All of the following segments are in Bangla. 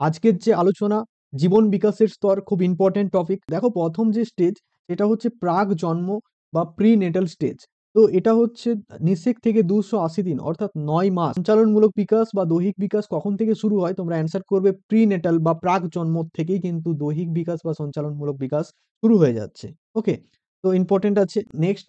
আজকের যে আলোচনা জীবন বিকাশের স্তর খুব ইম্পর্টেন্ট টপিক। দেখো প্রথম যে স্টেজ সেটা হচ্ছে প্রাক জন্ম বা প্রি নেটাল স্টেজ। তো এটা হচ্ছে নিষেক থেকে 280 দিন অর্থাৎ 9 মাস। সঞ্চালনমূলক বিকাশ বা দৈহিক বিকাশ কখন থেকে শুরু হয়? তোমরা অ্যান্সার করবে প্রি নেটাল বা প্রাক জন্ম থেকেই কিন্তু দৈহিক বিকাশ বা সঞ্চালনমূলক বিকাশ শুরু হয়ে যাচ্ছে। ওকে, তো ইম্পর্টেন্ট আছে। নেক্সট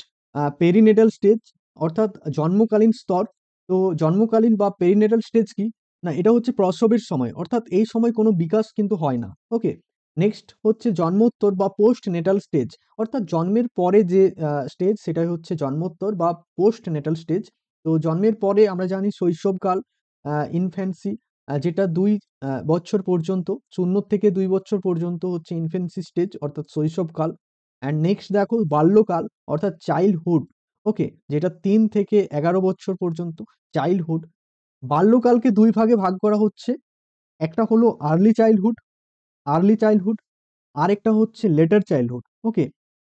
পেরিনেটাল স্টেজ অর্থাৎ জন্মকালীন স্তর। তো জন্মকালীন বা পেরিনেটাল স্টেজ কি না, এটা হচ্ছে প্রসবের সময়, অর্থাৎ এই সময় কোনো বিকাশ কিন্তু হয় না। ওকে, নেক্সট হচ্ছে জন্মোত্তর বা পোস্ট নেটাল স্টেজ, অর্থাৎ জন্মের পরে যে স্টেজ সেটাই হচ্ছে জন্মোত্তর বা পোস্ট নেটাল স্টেজ। তো জন্মের পরে আমরা জানি শৈশবকাল, ইনফ্যান্সি, যেটা 2 বছর পর্যন্ত, 0 থেকে 2 বছর পর্যন্ত হচ্ছে ইনফ্যান্সি স্টেজ অর্থাৎ শৈশবকাল। অ্যান্ড নেক্সট দেখো বাল্যকাল অর্থাৎ চাইল্ডহুড। ওকে, যেটা 3 থেকে 11 বছর পর্যন্ত চাইল্ডহুড। বাল্যকালকে 2 ভাগে ভাগ করা হচ্ছে, একটা হলো আর্লি চাইল্ডহুড, আরেকটা হচ্ছে লেটার চাইল্ডহুড। ওকে,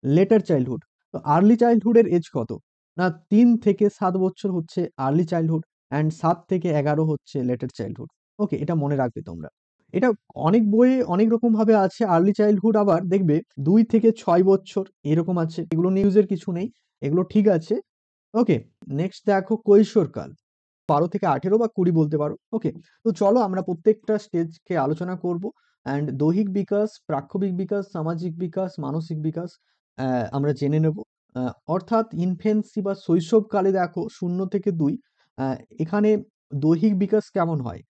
লেটার চাইল্ডহুড। তো আর্লি চাইল্ডহুডের এজ কত? না, 3 থেকে 7 বছর হচ্ছে আর্লি চাইল্ডহুড, অ্যান্ড 7 থেকে 11 হচ্ছে লেটার চাইল্ডহুড। ওকে, এটা মনে রাখবে তোমরা। এটা অনেক বইয়ে অনেক রকম ভাবে আছে আর্লি চাইল্ডহুড, আবার দেখবে 2 থেকে 6 বছর এরকম আছে, এগুলো নিউজের কিছু নেই, এগুলো ঠিক আছে। ওকে, নেক্সট দেখো কৈশোরকাল, 12 থেকে 18 বা 20 বলতে পারো। ওকে, তো চলো আমরা প্রত্যেকটা স্টেজকে আলোচনা করব। অ্যান্ড দৈহিক বিকাশ, প্রাক্ষবিক বিকাশ, সামাজিক বিকাশ, মানসিক বিকাশ আমরা জেনে নেব। অর্থাৎ ইনফেন্সি বা শৈশবকালে দেখো 0 থেকে 2, এখানে দৈহিক বিকাশ কেমন হয়?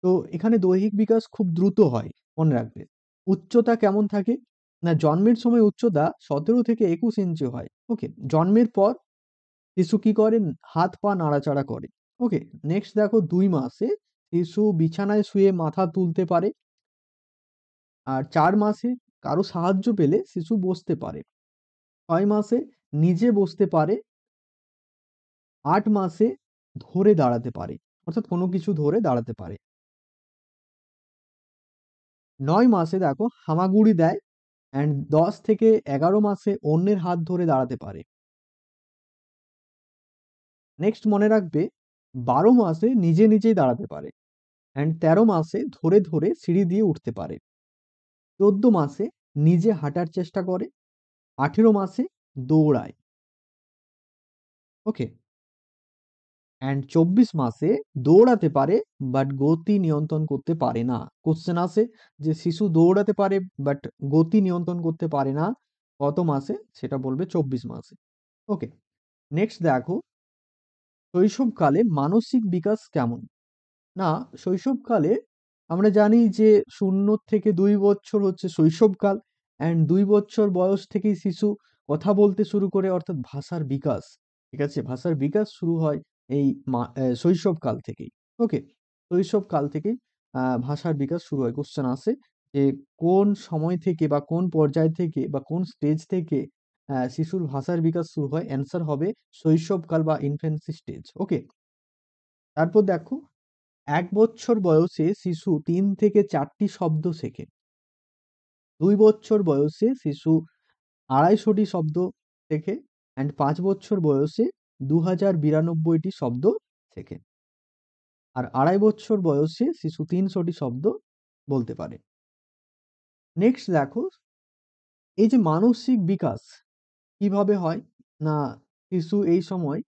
তো এখানে দৈহিক বিকাশ খুব দ্রুত হয়, মনে রাখবে। উচ্চতা কেমন থাকে? না, জন্মের সময় উচ্চতা 17 থেকে 21 ইঞ্চি হয়। ওকে, জন্মের পর শিশু কি করে? হাত পা নাড়াচাড়া করে। ওকে, নেক্সট দেখো 2 মাসে শিশু বিছানায় শুয়ে মাথা তুলতে পারে। আর 4 মাসে কারো সাহায্য পেলে শিশু বসতে পারে। 6 মাসে নিজে বসতে পারে। 8 মাসে ধরে দাঁড়াতে পারে, অর্থাৎ কোনো কিছু ধরে দাঁড়াতে পারে। 9 মাসে দেখো হামাগুড়ি দেয়। অ্যান্ড 10 থেকে 11 মাসে অন্যের হাত ধরে দাঁড়াতে পারে। নেক্সট মনে রাখবে 12 মাসে নিজে নিজেই দাঁড়াতে পারে। অ্যান্ড 13 মাসে ধরে ধরে সিঁড়ি দিয়ে উঠতে পারে। 14 মাসে নিজে হাঁটার চেষ্টা করে। 18 মাসে দৌড়ায়। ওকে, অ্যান্ড 24 মাসে দৌড়াতে পারে বাট গতি নিয়ন্ত্রণ করতে পারে না। কোশ্চেন আসে যে শিশু দৌড়াতে পারে বাট গতি নিয়ন্ত্রণ করতে পারে না কত মাসে? সেটা বলবে 24 মাসে। ওকে, নেক্সট দেখো শৈশবকালে মানসিক বিকাশ কেমন? না, শৈশবকালে আমরা জানি যে 0 থেকে 2 বছর হচ্ছে শৈশবকাল, অ্যান্ড 2 বছর বয়স থেকেই শিশু কথা বলতে শুরু করে, অর্থাৎ ভাষার বিকাশ। ঠিক আছে, ভাষার বিকাশ শুরু হয় এই শৈশবকাল থেকেই। ওকে, শৈশবকাল থেকেই ভাষার বিকাশ শুরু হয়। কোশ্চেন আসে যে কোন সময় থেকে বা কোন পর্যায় থেকে বা কোন স্টেজ থেকে শিশুর ভাষার বিকাশ শুরু হয়? অ্যান্সার হবে শৈশবকাল বা ইনফ্যান্সি স্টেজ। ওকে, তারপর দেখো 1 বছর বয়সে শিশু 3 থেকে 4টি শব্দ শেখে। 2 বছর বয়সে শিশু 250টি শব্দ শেখে। অ্যান্ড 5 বছর বয়সে 2092টি শব্দ শেখে। আর 2.5 বছর বয়সে শিশু 300টি শব্দ বলতে পারে। নেক্সট দেখো এই যে মানসিক বিকাশ কিভাবে হয়? না, শিশু এই সময়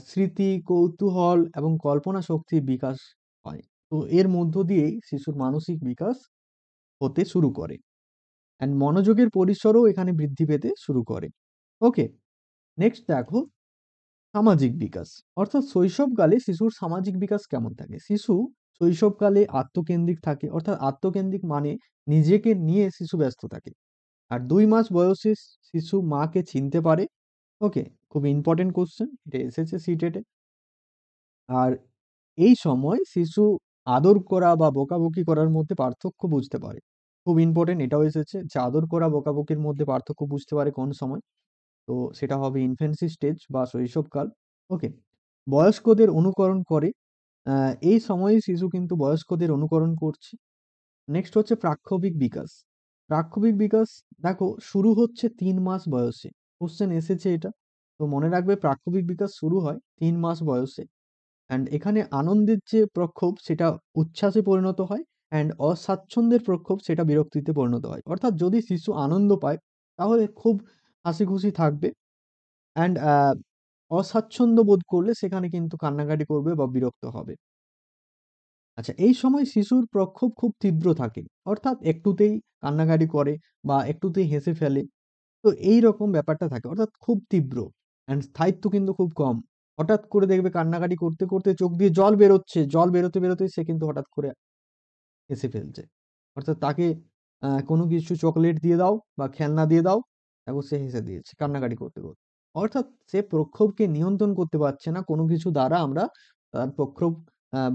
স্মৃতি, কৌতূহল এবং কল্পনা শক্তির বিকাশ হয়। তো এর মধ্য দিয়েই শিশুর মানসিক বিকাশ হতে শুরু করে, অ্যান্ড মনোযোগের পরিসরও এখানে বৃদ্ধি পেতে শুরু করে। ওকে, নেক্সট দেখো সামাজিক বিকাশ, অর্থাৎ শৈশবকালে শিশুর সামাজিক বিকাশ কেমন থাকে? শিশু শৈশবকালে আত্মকেন্দ্রিক থাকে, অর্থাৎ আত্মকেন্দ্রিক মানে নিজেকে নিয়ে শিশু ব্যস্ত থাকে। আর 2 মাস বয়সে শিশু মাকে চিনতে পারে। ওকে, খুব ইম্পর্টেন্ট কোশ্চেন, এটা এসেছে সিটেটে। আর এই সময় শিশু আদর করা বা বকাবকি করার মধ্যে পার্থক্য বুঝতে পারে। খুব ইম্পর্টেন্ট, এটাও এসেছে যে আদর করা বকাবকির মধ্যে পার্থক্য বুঝতে পারে কোন সময়? তো সেটা হবে ইনফ্যান্সি স্টেজ বা শৈশবকাল। ওকে, বয়স্কদের অনুকরণ করে। এই সময়ে শিশু কিন্তু বয়স্কদের অনুকরণ করছে। নেক্সট হচ্ছে প্রাক্ষবিক বিকাশ। প্রাক্ষবিক বিকাশ দেখো শুরু হচ্ছে 3 মাস বয়সে। কোশ্চেন এসেছে এটা, তো মনে রাখবে প্রাক্ষবিক বিকাশ শুরু হয় 3 মাস বয়সে। অ্যান্ড এখানে আনন্দের যে প্রক্ষোভ সেটা উচ্ছ্বাসে পরিণত হয়, অ্যান্ড অস্বাচ্ছন্দ্যের প্রক্ষোভ সেটা বিরক্তিতে পরিণত হয়। অর্থাৎ যদি শিশু আনন্দ পায় তাহলে খুব হাসি খুশি থাকবে, অ্যান্ড অস্বাচ্ছন্দ্য বোধ করলে সেখানে কিন্তু কান্নাকাটি করবে বা বিরক্ত হবে। আচ্ছা, এই সময় শিশুর প্রক্ষোভ খুব তীব্র থাকে, অর্থাৎ একটুতেই কান্নাকাটি করে বা একটুতেই হেসে ফেলে। তো এইরকম ব্যাপারটা থাকে, অর্থাৎ খুব তীব্র, অ্যান্ড স্থায়িত্ব কিন্তু খুব কম। হঠাৎ করে দেখবে কান্নাকাটি করতে করতে চোখ দিয়ে জল বেরোচ্ছে, জল বেরোতে বেরোতে সে কিন্তু হঠাৎ করে হেসে ফেলছে। অর্থাৎ তাকে কোনো কিছু চকোলেট দিয়ে দাও বা খেলনা দিয়ে দাও, এবং সে হেসে দিয়েছে কান্নাকাটি করতে করতে। অর্থাৎ সে প্রক্ষোভকে নিয়ন্ত্রণ করতে পারছে না কোনো কিছু দ্বারা। আমরা তার প্রক্ষোভ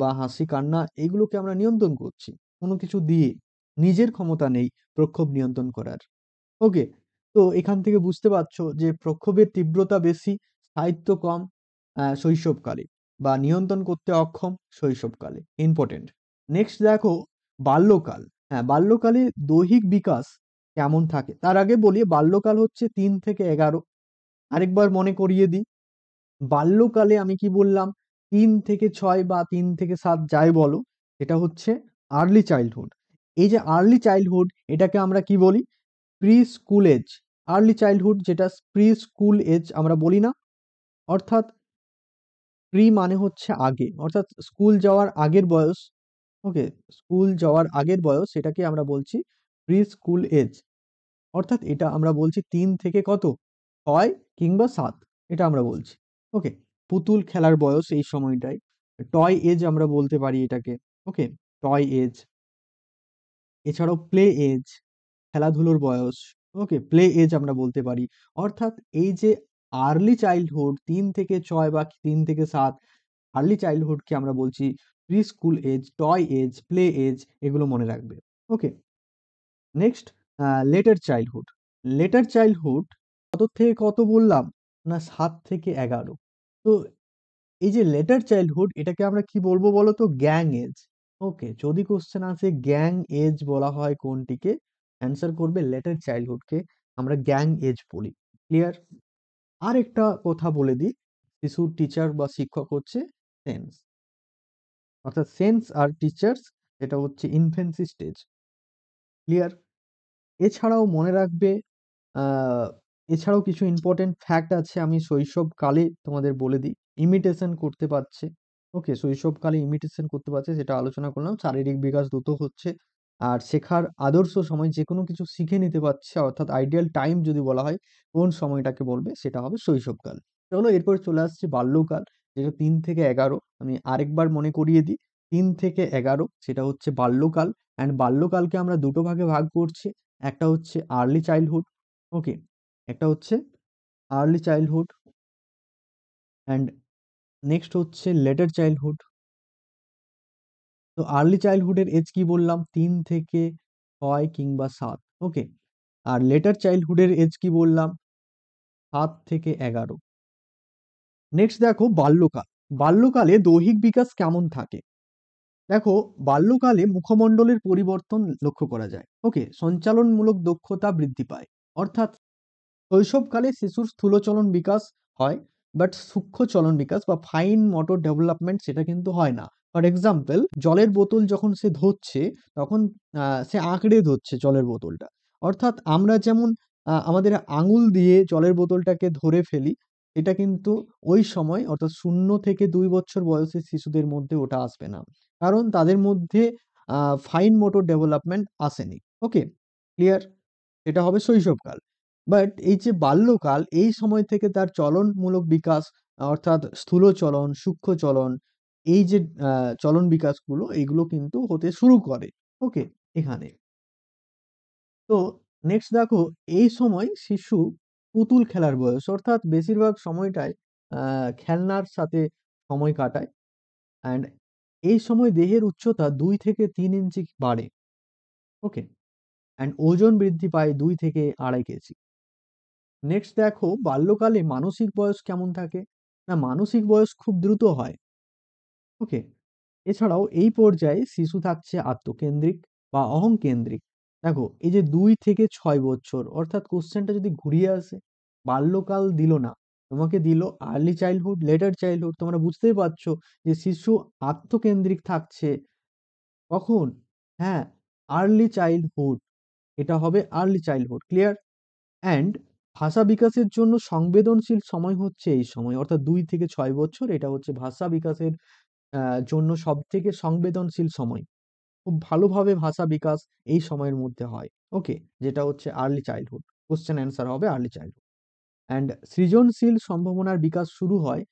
বা হাসি কান্না এগুলোকে আমরা নিয়ন্ত্রণ করছি কোনো কিছু দিয়ে। নিজের ক্ষমতা নেই প্রক্ষোভ নিয়ন্ত্রণ করার। ওকে, তো এখান থেকে বুঝতে পারছো যে প্রক্ষোভের তীব্রতা বেশি, স্থায়িত্ব কম শৈশবকালে, বা নিয়ন্ত্রণ করতে অক্ষম শৈশবকালে। ইম্পর্টেন্ট। নেক্সট দেখো, বাল্যকাল। হ্যাঁ, বাল্যকালে দৈহিক বিকাশ কেমন থাকে তার আগে বলি, বাল্যকাল হচ্ছে 3 থেকে 11। আরেকবার মনে করিয়ে দিই, বাল্যকালে আমি কি বললাম, 3 থেকে 6 বা 3 থেকে 7 যাই বলো, এটা হচ্ছে আর্লি চাইল্ডহুড। এই যে আর্লি চাইল্ডহুড, এটাকে আমরা কি বলি, pre school age. Early childhood যেটা প্রি স্কুল এজ আমরা বলি না, অর্থাৎ প্রি মানে হচ্ছে আগে, অর্থাৎ স্কুল যাওয়ার আগের বয়স। ওকে, স্কুল যাওয়ার আগের বয়স এটাকে আমরা বলছি প্রি স্কুল এজ। অর্থাৎ এটা আমরা বলছি 3 থেকে কত, 6 কিংবা 7, এটা আমরা বলছি। ওকে, পুতুল খেলার বয়স এই সময়টাই, টয় এজ আমরা বলতে পারি এটাকে। ওকে, টয় এজ। এছাড়াও প্লে এজ, খেলাধুলোর বয়স। ওকে, প্লে এজ আমরা বলতে পারি। অর্থাৎ এই যে আর্লি চাইল্ডহুড 3 থেকে 6 বা 3 থেকে 7, আর্লি চাইল্ডহুডকে আমরা বলছি pre school age, toy age, play age, এগুলো মনে রাখবে। Okay, next, later childhood. Later childhood কত থেকে কত বললাম, না 7 থেকে 11। তো এই যে লেটার চাইল্ডহুড এটাকে আমরা কি বলবো বলো তো, গ্যাং এজ। ওকে, যদি কোশ্চেন আসে গ্যাং এজ বলা হয় কোনটিকে, অ্যান্সার করবে লেটার চাইল্ডহুডকে আমরা গ্যাং এজ বলি। ক্লিয়ার? আর একটা কথা বলে দিই, শিশুর টিচার বা শিক্ষক হচ্ছে সেন্স, অর্থাৎ সেন্স আর টিচার্স, এটা হচ্ছে ইনফ্যান্সি স্টেজ। ক্লিয়ার? এছাড়াও মনে রাখবে, আহ, এছাড়াও কিছু ইম্পর্টেন্ট ফ্যাক্ট আছে, আমি শৈশবকালে তোমাদের বলে দিই। ইমিটেশন করতে পারছে। ওকে, শৈশবকালে ইমিটেশন করতে পারছে, সেটা আলোচনা করলাম। শারীরিক বিকাশ দ্রুত হচ্ছে, আর শেখার আদর্শ সময় যে কোনো কিছু শিখে নিতে পারছে, অর্থাৎ আইডিয়াল টাইম যদি বলা হয় কোন সময়টাকে বলবে, সেটা হবে শৈশবকাল। চলো এরপর চলে আসছে বাল্যকাল, যেটা 3 থেকে 11। আমি আরেকবার মনে করিয়ে দিই, 3 থেকে 11 সেটা হচ্ছে বাল্যকাল। অ্যান্ড বাল্যকালকে আমরা দুটো ভাগে ভাগ করছি, একটা হচ্ছে আর্লি চাইল্ডহুড। ওকে, একটা হচ্ছে আর্লি চাইল্ডহুড, অ্যান্ড নেক্সট হচ্ছে লেটার চাইল্ডহুড। তো আর্লি চাইল্ডহুডের এজ কি বললাম, 3 থেকে 6 কিংবা 7। ওকে, আর লেটার চাইল্ডহুডের এজ কি বললাম, 7 থেকে 11। নেক্সট দেখো বাল্যকাল। বাল্যকালে দৈহিক বিকাশ কেমন থাকে। দেখো, বাল্যকালে মুখমণ্ডলের পরিবর্তন লক্ষ্য করা যায়। ওকে, সঞ্চালনমূলক দক্ষতা বৃদ্ধি পায়। অর্থাৎ শৈশবকালে শিশুর স্থূলচলন বিকাশ হয়, বাট সূক্ষ্ম চলন বিকাশ বা ফাইন মোটর ডেভেলপমেন্ট সেটা কিন্তু হয় না। ফর এক্সাম্পল, জলের বোতল যখন সে ধরছে, তখন সে আঁকড়ে ধরছে জলের বোতলটা। অর্থাৎ আমরা যেমন আমাদের আঙুল দিয়ে জলের বোতলটাকে ধরে ফেলি, এটা কিন্তু ওই সময়, অর্থাৎ 0 থেকে 2 বছর বয়সের শিশুদের মধ্যে ওটা আসবে না, কারণ তাদের মধ্যে ফাইন মোটর ডেভেলপমেন্ট আসেনি। ওকে, ক্লিয়ার? এটা হবে শৈশবকাল। বাট এই যে বাল্যকাল, এই সময় থেকে তার চলনমূলক বিকাশ, অর্থাৎ স্থূল চলন, সূক্ষ্ম চলন, এই যে চলন বিকাশগুলো, এইগুলো কিন্তু হতে শুরু করে। ওকে, এখানে। তো নেক্সট দেখো, এই সময় শিশু পুতুল খেলার বয়স, অর্থাৎ বেশিরভাগ সময়টাই খেলনার সাথে সময় কাটায়। অ্যান্ড এই সময় দেহের উচ্চতা 2 থেকে 3 ইঞ্চি বাড়ে। ওকে, অ্যান্ড ওজন বৃদ্ধি পায় 2 থেকে 2.5 কেজি। নেক্সট দেখো, বাল্যকালে মানসিক বয়স কেমন থাকে, না মানসিক বয়স খুব দ্রুত হয়। ওকে, এছাড়াও এই পর্যায়ে শিশু থাকছে আত্মকেন্দ্রিক বা অহংকেন্দ্রিক। দেখো, এই যে 2 থেকে 6 বছর, অর্থাৎ কোশ্চেনটা যদি ঘুরিয়ে আসে, বাল্যকাল দিল না, তোমাকে দিল আর্লি চাইল্ডহুড, লেটার চাইল্ডহুড, তোমরা বুঝতেই পারছো যে শিশু আত্মকেন্দ্রিক থাকছে কখন, হ্যাঁ, আর্লি চাইল্ডহুড, এটা হবে আর্লি চাইল্ডহুড, ক্লিয়ার? অ্যান্ড ভাষা বিকাশের জন্য সংবেদনশীল সময় হচ্ছে এই সময়, অর্থাৎ 2 থেকে 6 বছর, এটা হচ্ছে ভাষা বিকাশের জন্য সব থেকে সংবেদনশীল সময়। খুব ভালোভাবে ভাষা বিকাশ এই সময়ের মধ্যে হয়। ওকে, যেটা হচ্ছে আর্লি চাইল্ডহুড। কোশ্চেন অ্যান্সার হবে আর্লি চাইল্ডহুড। অ্যান্ড সৃজনশীল সম্ভাবনার বিকাশ শুরু হয়,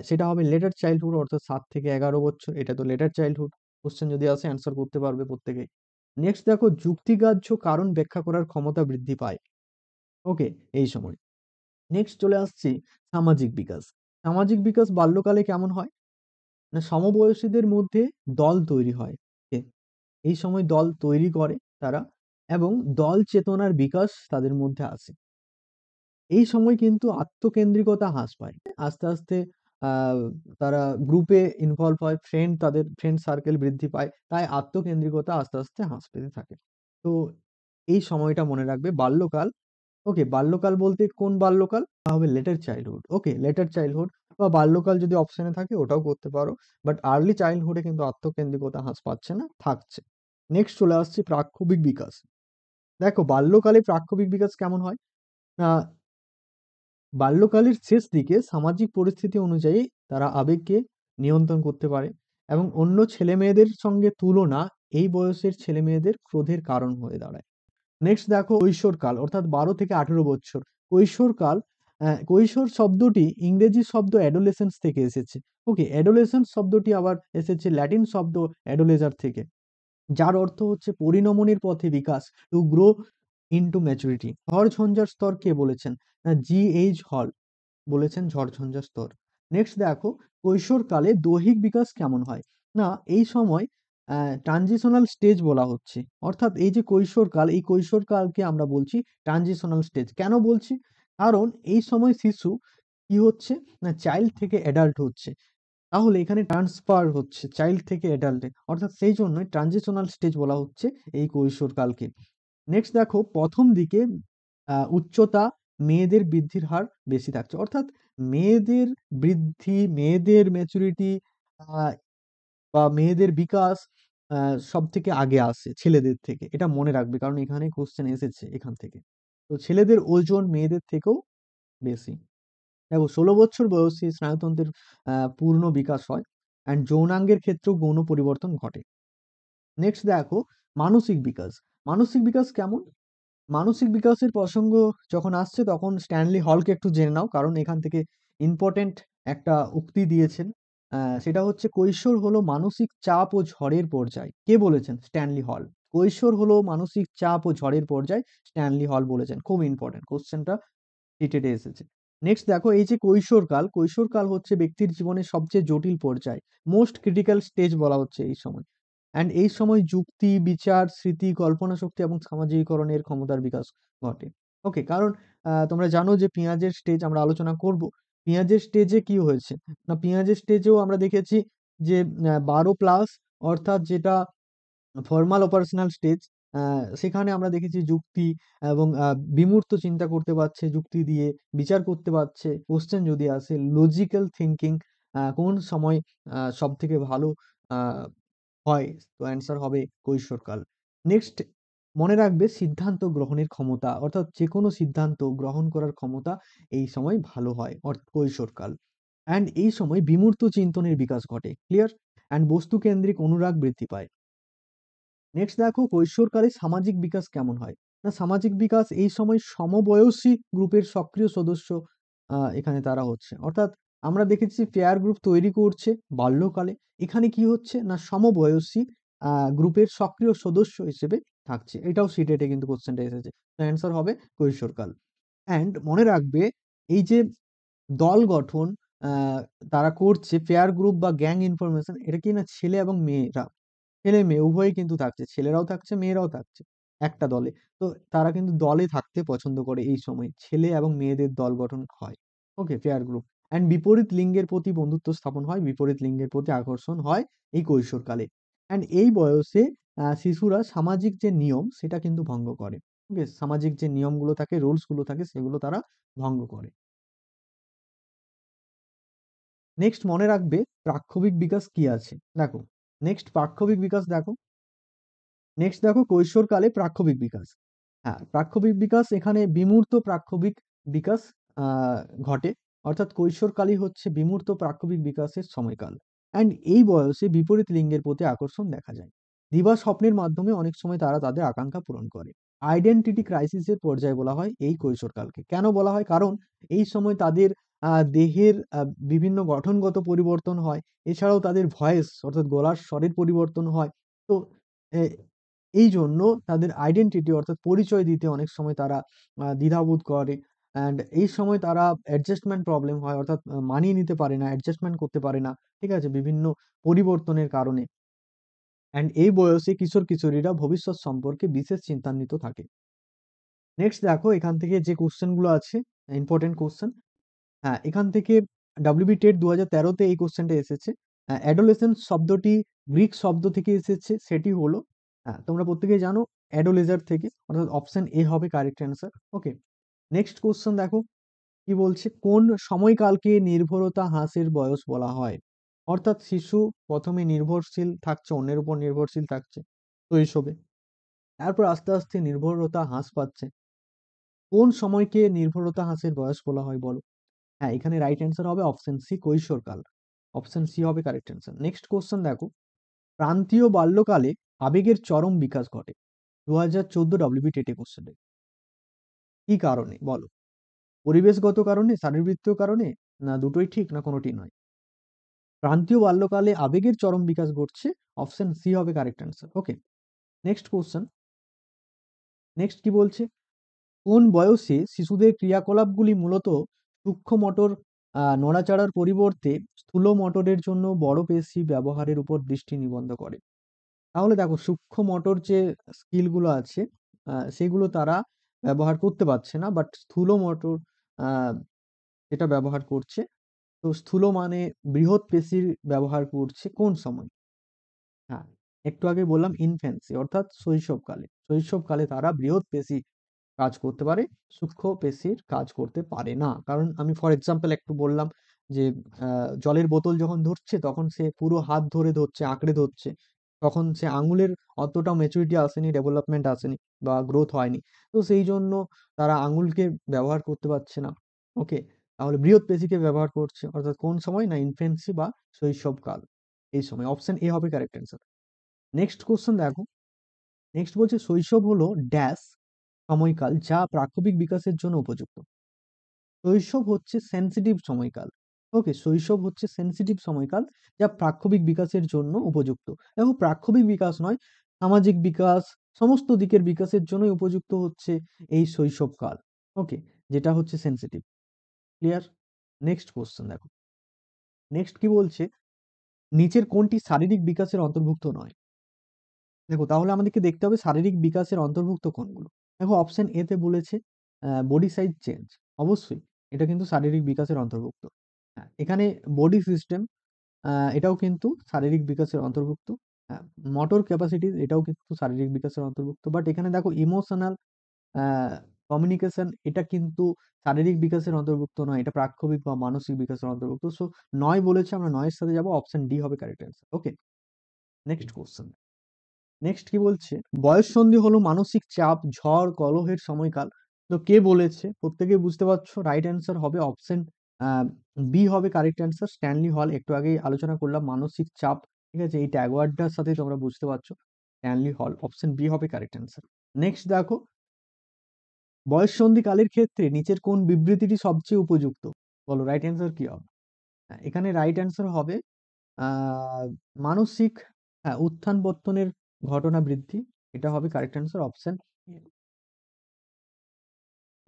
সেটা হবে লেটার চাইল্ডহুড, অর্থাৎ 7 থেকে 11 বছর, এটা তো লেটার চাইল্ডহুড। কোশ্চেন যদি আসে অ্যান্সার করতে পারবে প্রত্যেকেই। নেক্সট দেখো, যুক্তিগ্রাহ্য কারণ ব্যাখ্যা করার ক্ষমতা বৃদ্ধি পায়। ওকে, এই সময়। নেক্সট চলে আসছি সামাজিক বিকাশ। সামাজিক বিকাশ বাল্যকালে কেমন হয়? না, সমবয়সীদের মধ্যে দল তৈরি হয়। ওকে, এই সময় দল তৈরি করে তারা, এবং দল চেতনার বিকাশ তাদের মধ্যে আসে। এই সময় কিন্তু আত্মকেন্দ্রিকতা হ্রাস পায়। আস্তে আস্তে আহ, তারা গ্রুপে ইনভলভ হয়, তাদের ফ্রেন্ড সার্কেল বৃদ্ধি পায়, তাই আত্মকেন্দ্রিকতা আস্তে আস্তে হ্রাস পেতে থাকে। তো এই সময়টা মনে রাখবে, বাল্যকাল। ওকে, বাল্যকাল বলতে কোন বাল্যকাল? তা হবে লেটার চাইল্ডহুড। ওকে, লেটার চাইল্ডহুড বা বাল্যকাল যদি অপশনে থাকে ওটাও করতে পারো, বাট আর্লি চাইল্ডহুডে কিন্তু আত্মকেন্দ্রিকতা হ্রাস পাচ্ছে না, থাকছে। নেক্সট চলে আসছে প্রাক্ষোভিক বিকাশ। দেখো, বাল্যকালে প্রাক্ষোভিক বিকাশ কেমন হয়? আহ, বাল্যকালের শেষ দিকে সামাজিক পরিস্থিতি অনুযায়ী তারা আবেগকে নিয়ন্ত্রণ করতে পারে, এবং অন্য ছেলে মেয়েদের সঙ্গে তুলনা এই বয়সের ছেলে মেয়েদের ক্রোধের কারণ হয়ে দাঁড়ায়। নেক্সট দেখো, কৈশোরকাল, অর্থাৎ 12 থেকে 18 বছর। কৈশোরকাল, কৈশোর শব্দটি ইংরেজি শব্দ অ্যাডোলেসেন্স থেকে এসেছে। ওকে, অ্যাডোলেসেন্স শব্দটি আবার এসেছে ল্যাটিন শব্দ অ্যাডোলেজার থেকে, যার অর্থ হচ্ছে পরিণমনের পথে বিকাশ, টু গ্রো ইনটু ম্যাচুরিটি। ঝড়-ঝঞ্ঝার স্তর কে বলেছেন? না, জি.এইচ. হল বলেছেন ঝড়-ঝঞ্ঝার স্তর। নেক্সট দেখো, কৈশোরকালে দৈহিক বিকাশ কেমন হয়? না, এই সময় ট্রানজিশনাল স্টেজ বলা হচ্ছে। অর্থাৎ এই যে কৈশোরকাল, এই কৈশোরকালকে আমরা বলছি ট্রানজিশনাল স্টেজ। কেন বলছি? কারণ এই সময় শিশু কি হচ্ছে? না, চাইল্ড থেকে অ্যাডাল্ট হচ্ছে। তাহলে এখানে ট্রান্সফার হচ্ছে চাইল্ড থেকে অ্যাডাল্টে, অর্থাৎ সেই জন্যই ট্রানজিশনাল স্টেজ বলা হচ্ছে এই কৈশোরকালকে। নেক্সট দেখো, প্রথম দিকে উচ্চতা, মেয়েদের বৃদ্ধির হার বেশি থাকছে, অর্থাৎ মেয়েদের বৃদ্ধি, মেয়েদের ম্যাচুরিটি বা মেয়েদের বিকাশ সব থেকে আগে আসে ছেলেদের থেকে, এটা মনে রাখবে, কারণ এখানে কোশ্চেন এসেছে এখান থেকে। তো ছেলেদের ওজন মেয়েদের থেকেও বেশি। দেখো, 16 বছর বয়সী স্নায়ুতন্ত্রের পূর্ণ বিকাশ হয়, অ্যান্ড যৌনাঙ্গের ক্ষেত্রেও গৌণ পরিবর্তন ঘটে। নেক্সট দেখো, মানসিক বিকাশ। মানসিক বিকাশ কেমন? মানসিক বিকাশের প্রসঙ্গ যখন আসছে তখন স্ট্যানলি হলকে একটু জেনে নাও, কারণ এখান থেকে ইম্পর্টেন্ট একটা উক্তি দিয়েছেন। সেটা হচ্ছে, কৈশোর হলো মানসিক চাপ ও ঝড়ের পর্যায়। কে বলেছেন? স্ট্যানলি হল। কৈশোর হলো মানসিক চাপ ও ঝড়ের পর্যায়, স্ট্যানলি হল বলেছেন। খুব ইম্পর্টেন্ট কোশ্চেনটা, রিটেডে এসেছে। নেক্সট দেখো, এই যে কৈশোরকাল, কৈশোরকাল হচ্ছে ব্যক্তির জীবনের সবচেয়ে জটিল পর্যায়, মোস্ট ক্রিটিক্যাল স্টেজ বলা হচ্ছে এই সময়। অ্যান্ড এই সময় যুক্তি, বিচার, স্মৃতি, কল্পনা শক্তি এবং সামাজিকীকরণের ক্ষমতার বিকাশ ঘটে। ওকে, কারণ তোমরা জানো যে পেঁয়াজের স্টেজ আমরা আলোচনা করব। পেঁয়াজের স্টেজে কি হয়েছে? না, পেঁয়াজের স্টেজেও আমরা দেখেছি যে 12+, অর্থাৎ যেটা ফর্মাল অপারেশনাল স্টেজ, সেখানে আমরা দেখেছি যুক্তি এবং বিমূর্ত চিন্তা করতে পারছে যুক্তি দিয়ে, বিচার করতে পারছে। কোশ্চেন যদি আসে, লজিক্যাল থিঙ্কিং কোন সময় সব থেকে ভালো আহ, হয়? তো অ্যান্সার হবে কৈশোরকাল। নেক্সট, মনে রাখবে সিদ্ধান্ত গ্রহণের ক্ষমতা, অর্থাৎ যে কোনো সিদ্ধান্ত গ্রহণ করার ক্ষমতা এই সময় ভালো হয়, অর্থাৎ কৈশোরকাল। অ্যান্ড এই সময় বিমূর্ত চিন্তনের বিকাশ ঘটে, ক্লিয়ার? অ্যান্ড বস্তুকেন্দ্রিক অনুরাগ বৃদ্ধি পায়। নেক্সট দেখো, কৈশোরকালে সামাজিক বিকাশ কেমন হয়? না, সামাজিক বিকাশ এই সময় সমবয়সী গ্রুপের সক্রিয় সদস্য এখানে তারা হচ্ছে, অর্থাৎ আমরা দেখেছি পেয়ার গ্রুপ তৈরি করছে বাল্যকালে। এখানে কি হচ্ছে? না, সমবয়সী গ্রুপের সক্রিয় সদস্য হিসেবে থাকছে। এটাও সিটেটে কিন্তু কোশ্চেনটা এসেছে। তো অ্যান্সার হবে কৈশোরকাল। অ্যান্ড মনে রাখবে, এই যে দল গঠন আহ, তারা করছে, পেয়ার গ্রুপ বা গ্যাং ইনফরমেশন, এটা কি না ছেলে এবং মেয়েরা, ছেলে মেয়ে উভয়ই কিন্তু থাকছে, ছেলেরাও থাকছে মেয়েরাও থাকছে একটা দলে। তো তারা কিন্তু দলে থাকতে পছন্দ করে এই সময়, ছেলে এবং মেয়েদের দল গঠন হয়। ওকে, পেয়ার গ্রুপ। অ্যান্ড বিপরীত লিঙ্গের প্রতি বন্ধুত্ব স্থাপন হয়, বিপরীত লিঙ্গের প্রতি আকর্ষণ হয় এই কৈশোরকালে। অ্যান্ড এই বয়সে শিশুরা সামাজিক যে নিয়ম সেটা কিন্তু ভঙ্গ করে। ওকে, সামাজিক যে নিয়মগুলো থাকে, রুলস গুলো থাকে, সেগুলো তারা ভঙ্গ করে। নেক্সট মনে রাখবে প্রাক্ষবিক বিকাশ কি আছে। দেখো, নেক্সট প্রাক্ষবিক বিকাশ দেখো, নেক্সট দেখো কৈশোরকালে প্রাক্ষবিক বিকাশ। হ্যাঁ, প্রাক্ষবিক বিকাশ এখানে বিমূর্ত প্রাক্ষবিক বিকাশ আহ, ঘটে, অর্থাৎ কৈশোরকালই হচ্ছে বিমূর্ত প্রাক্ষবিক বিকাশের সময়কাল। অ্যান্ড এই বয়সে বিপরীত লিঙ্গের প্রতি আকর্ষণ দেখা যায়। দিবা স্বপ্নের মাধ্যমে অনেক সময় তারা তাদের আকাঙ্ক্ষা পূরণ করে। আইডেন্টিটি ক্রাইসিসের পর্যায়ে বলা হয় এই কৈশোরকালকে। কেন বলা হয়? কারণ এই সময় তাদের দেহের বিভিন্ন গঠনগত পরিবর্তন হয়, এছাড়াও তাদের ভয়েস অর্থাৎ গলার স্বরের পরিবর্তন হয়। তো এই জন্য তাদের আইডেন্টিটি অর্থাৎ পরিচয় দিতে অনেক সময় তারা দ্বিধাবোধ করে। অ্যান্ড এই সময় তারা অ্যাডজাস্টমেন্ট প্রবলেম হয়, অর্থাৎ মানিয়ে নিতে পারে না, অ্যাডজাস্টমেন্ট করতে পারে না, ঠিক আছে, বিভিন্ন পরিবর্তনের কারণে। অ্যান্ড এই বয়সে কিশোর কিশোরীরা ভবিষ্যৎ সম্পর্কে বিশেষ চিন্তান্বিত থাকে। নেক্সট দেখো এখান থেকে যে কোশ্চেন গুলো আছে, ইম্পর্টেন্ট কোশ্চেন। হ্যাঁ, এখান থেকে ডাব্লিউবি টেট 2013-তে এই কোশ্চেনটা এসেছে। অ্যাডোলেসেন্স শব্দটি গ্রিক শব্দ থেকে এসেছে, সেটি হলো, হ্যাঁ তোমরা প্রত্যেকেই জানো, অ্যাডোলেজার থেকে, অর্থাৎ অপশন এ হবে কারেক্ট অ্যান্সার। ওকে, নেক্সট কোশ্চেন দেখো কি বলছে, কোন সময়কালকে নির্ভরতা হ্রাসের বয়স বলা হয়? অর্থাৎ শিশু প্রথমে নির্ভরশীল থাকছে, অন্যের উপর নির্ভরশীল থাকছে শৈশবে, তারপর আস্তে আস্তে নির্ভরতা হ্রাস পাচ্ছে। কোন সময়কে নির্ভরতা হ্রাসের বয়স বলা হয় বলো? হ্যাঁ, এখানে রাইট অ্যান্সার হবে অপশন সি, কৈশোরকাল। অপশন সি হবে কারেক্ট অ্যান্সার। নেক্সট কোশ্চেন দেখো, প্রান্তীয় বাল্যকালে আবেগের চরম বিকাশ ঘটে। 2014 ডব্লিউবি টেটে কোশ্চেন, কি কারণে বলো? পরিবেশগত কারণে, শারীরবৃত্তীয় কারণে, না দুটোই ঠিক, না কোনোটি নয়? প্রান্তীয় বাল্যকালে আবেগের চরম বিকাশ ঘটছে, অপশন সি হবে কারেক্ট অ্যান্সার। ওকে, নেক্সট কোশ্চেন। নেক্সট কি বলছে, কোন বয়সে শিশুদের ক্রিয়াকলাপগুলি মূলত সূক্ষ্ম মোটর নড়াচড়ার পরিবর্তে স্থূল মোটরের জন্য বড় পেশি ব্যবহারের উপর দৃষ্টি নিবদ্ধ করে? তাহলে দেখো, সূক্ষ্ম মোটর যে স্কিলগুলো আছে সেগুলো তারা ব্যবহার করতে পারছে না, বাট স্থূল মোটর যেটা ব্যবহার করছে। তো স্থূল মানে বৃহৎ পেশির ব্যবহার করছে কোন সময়? হ্যাঁ, একটু আগে বললাম ইনফ্যান্সি, অর্থাৎ শৈশবকালে। শৈশবকালে তারা বৃহৎ পেশি কাজ করতে পারে, সূক্ষ্ম পেশির কাজ করতে পারে না। কারণ আমি ফর এক্সাম্পল একটু বললাম যে জলের বোতল যখন ধরছে তখন সে পুরো হাত ধরে ধরছে, আঁকড়ে ধরছে, তখন সে আঙুলের অতটা ম্যাচুরিটি আসেনি, ডেভেলপমেন্ট আসেনি বা গ্রোথ হয়নি। তো সেই জন্য তারা আঙুলকে ব্যবহার করতে পারছে না। ওকে, তাহলে বৃহৎ পেশিকে ব্যবহার করছে, অর্থাৎ কোন সময়? না ইনফেন্সি বা শৈশবকাল, এই সময়। অপশন এ হবে কারেক্ট অ্যান্সার। নেক্সট কোশ্চেন দেখো, নেক্সট বলছে শৈশব হলো ড্যাশ সময়কাল যা প্রাক্ষবিক বিকাশের জন্য উপযুক্ত। শৈশব হচ্ছে সেনসিটিভ সময়কাল। ওকে, শৈশব হচ্ছে সেনসিটিভ সময়কাল যা প্রাক্ষবিক বিকাশের জন্য উপযুক্ত। দেখো, প্রাক্ষবিক বিকাশ নয়, সামাজিক বিকাশ, সমস্ত দিকের বিকাশের জন্যই উপযুক্ত হচ্ছে এই শৈশবকাল। ওকে, যেটা হচ্ছে সেনসিটিভ। ক্লিয়ার? নেক্সট কোশ্চেন দেখো, নেক্সট কি বলছে, নিচের কোনটি শারীরিক বিকাশের অন্তর্ভুক্ত নয়? দেখো, তাহলে আমাদেরকে দেখতে হবে শারীরিক বিকাশের অন্তর্ভুক্ত কোনগুলো। দেখো, অপশন এ তে বলেছে বডি সাইজ চেঞ্জ, অবশ্যই এটা কিন্তু শারীরিক বিকাশের অন্তর্ভুক্ত। হ্যাঁ, এখানে বডি সিস্টেম, এটাও কিন্তু শারীরিক বিকাশের অন্তর্ভুক্ত। হ্যাঁ, মোটর ক্যাপাসিটি, এটাও কিন্তু শারীরিক বিকাশের অন্তর্ভুক্ত। বাট এখানে দেখো ইমোশনাল কমিউনিকেশন, এটা কিন্তু শারীরিক বিকাশের অন্তর্ভুক্ত নয়, এটা প্রাক্ষবিক বা মানসিক বিকাশের অন্তর্ভুক্ত। সো নয় বলেছে, আমরা নয়ের সাথে যাবো, অপশন ডি হবে কারেক্ট অ্যান্সার। ওকে, নেক্সট কোশ্চেন। নেক্সট কি বলছে, বয়ঃসন্ধি হলো মানসিক চাপ, ঝড়, কলহের সময়কাল। তো কে বলেছে? প্রত্যেকেই বুঝতে পারছো, রাইট অ্যান্সার হবে অপশন বি হবে কারেক্ট অ্যান্সার, স্ট্যানলি হল। একটু আগেই আলোচনা করলাম মানসিক চাপ, ঠিক আছে, এই ট্যাগ ওয়ার্ডটার সাথে তোমরা বুঝতে পারছো, স্ট্যানলি হল। অপশন বি হবে কারেক্ট অ্যান্সার। নেক্সট দেখো, বয়ঃসন্ধি কালের ক্ষেত্রে নিচের কোন বিবৃতিটি সবচেয়ে উপযুক্ত? বলো, রাইট অ্যান্সার কি হবে? হ্যাঁ, এখানে রাইট অ্যান্সার হবে আহ মানসিক, হ্যাঁ, উত্থান পত্তনের ঘটনা বৃদ্ধি, এটা হবে correct answer, option.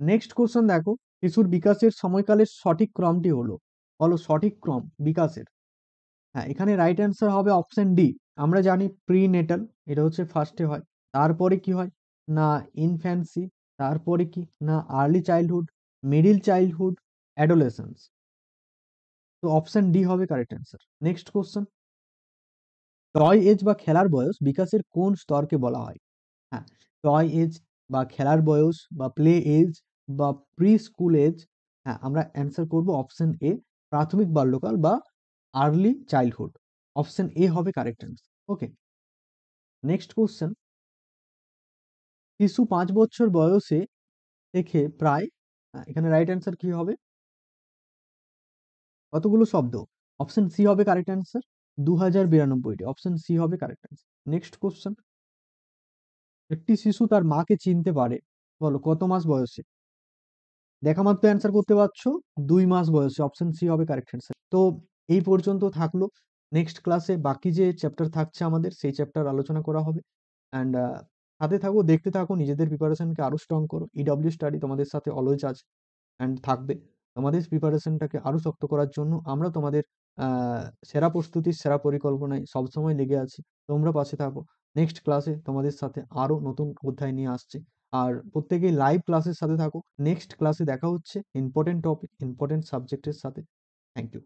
Next question দেখো, শিশুর বিকাশের সময়কালের সঠিক ক্রমটি হলো, বলো সঠিক ক্রম বিকাশের। হ্যাঁ, এখানে রাইট অ্যান্সার হবে অপশন ডি। আমরা জানি প্রি নেটাল, এটা হচ্ছে ফার্স্টে হয়, তারপরে কি হয়? না ইনফ্যান্সি, তারপরে কি না early childhood, middle childhood, adolescence. তো অপশন ডি হবে correct answer. Next question, toy age বা খেলার বয়স বিকাশের কোন স্তরকে বলা হয়? হ্যাঁ, টয় এজ বা খেলার বয়স বা প্লে এজ বা প্রি স্কুল এজ, হ্যাঁ আমরা অ্যান্সার করব অপশন এ, প্রাথমিক বাল্যকাল বা আর্লি চাইল্ডহুড। অপশন এ হবে কারেক্ট অ্যান্সার। ওকে, নেক্সট কোশ্চেন, শিশু 5 বছর বয়সে থেকে প্রায়, এখানে রাইট অ্যান্সার কি হবে? কতগুলো শব্দ? অপশন সি হবে কারেক্ট অ্যান্সার, 2092টি। অপশন সি হবে কারেক্ট অ্যান্সার। নেক্সট কোশ্চেন, একটি শিশু তার মাকে চিনতে পারে, বলো কত মাস বয়সে? দেখা মাত্র অ্যান্সার করতে পারছো, 2 মাস বয়সে। অপশন সি হবে কারেক্ট অ্যান্সার। তো এই পর্যন্ত থাকলো। নেক্সট ক্লাসে বাকি যে চ্যাপ্টার থাকছে আমাদের, সেই চ্যাপ্টার আলোচনা করা হবে। অ্যান্ড সাথে থাকো, দেখতে থাকো, নিজেদের প্রিপারেশনকে আরো স্ট্রং করো। ইডব্লিউ স্টাডি তোমাদের সাথে অলওয়েজ আছে অ্যান্ড থাকবে। তোমাদের প্রিপারেশনটাকে আরো শক্ত করার জন্য আমরা তোমাদের সেরা প্রস্তুতির সেরা পরিকল্পনায় সবসময় লেগে আছি। তোমরা পাশে থাকো। নেক্সট ক্লাসে তোমাদের সাথে আরো নতুন অধ্যায় নিয়ে আসছে। আর প্রত্যেকেই লাইভ ক্লাসের সাথে থাকো। নেক্সট ক্লাসে দেখা হচ্ছে ইম্পর্টেন্ট টপিক, ইম্পর্টেন্ট সাবজেক্টের সাথে। Thank you.